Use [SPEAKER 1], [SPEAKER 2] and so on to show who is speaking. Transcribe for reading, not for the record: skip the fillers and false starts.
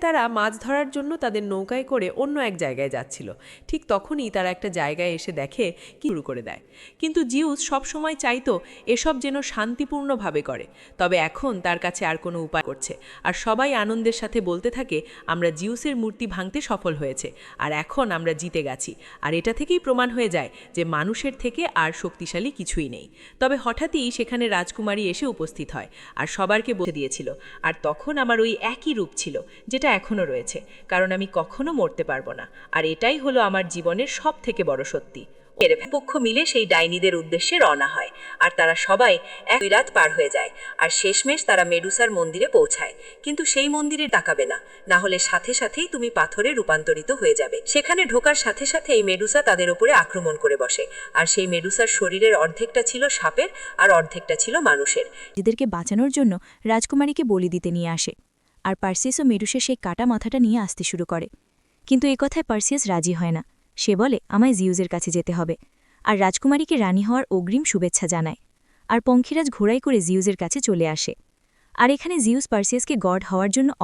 [SPEAKER 1] তারা মাছ ধরার জন্য তাদের নৌকায় করে অন্য এক জায়গায় যাচ্ছিল। ঠিক তখনই তারা একটা জায়গায় এসে দেখে কি শুরু করে দেয়। কিন্তু জিউস সবসময় চাইতো এসব যেন শান্তিপূর্ণভাবে করে। তবে এখন তার কাছে আর কোনো উপায় করছে, আর সবাই আনন্দের সাথে বলতে থাকে, আমরা জিউসের মূর্তি ভাঙতে সফল হয়েছে, আর এখন আমরা জিতে গেছি। আর এটা থেকেই প্রমাণ হয়ে যায় যে মানুষের থেকে আর শক্তিশালী কিছুই নেই। তবে হঠাৎই সেখানে রাজকুমারী এসে উপস্থিত হয় আর সবারকে বলে দিয়েছিল, আর তখন আমার ওই একই রূপ ছিল যেটা এখনও রয়েছে, কারণ আমি কখনো মরতে পারবো না। আর এটাই হলো আমার জীবনের সবথেকে বড় সত্যি। এর পক্ষ মিলে সেই ডাইনিদের উদ্দেশ্যে রওনা হয়, আর তারা সবাই এক রাত পার হয়ে যায়, আর শেষমেশ তারা মেডুসার মন্দিরে পৌঁছায়। কিন্তু সেই মন্দিরে তাকাবে না, না হলে সাথে সাথেই তুমি পাথরে রূপান্তরিত হয়ে যাবে। সেখানে ঢোকার সাথে সাথে এই মেডুসা তাদের উপরে আক্রমণ করে বসে, আর সেই মেডুসার শরীরের অর্ধেকটা ছিল সাপের আর অর্ধেকটা ছিল মানুষের।
[SPEAKER 2] নিজেদেরকে বাঁচানোর জন্য রাজকুমারীকে বলি দিতে নিয়ে আসে, আর পার্সিয়াসও মেডুসের সেই কাটা মাথাটা নিয়ে আসতে শুরু করে। কিন্তু এ কথায় পার্সিয়াস রাজি হয় না। সে বলে, আমায় জিউসের কাছে যেতে হবে, আর রাজকুমারীকে রানী হওয়ার অগ্রিম শুভেচ্ছা জানায়। আর পঙ্খিরাজ ঘোড়াই করে জিউসের কাছে চলে আসে। আর এখানে জিউস পার্সিয়াসকে গড হওয়ার জন্য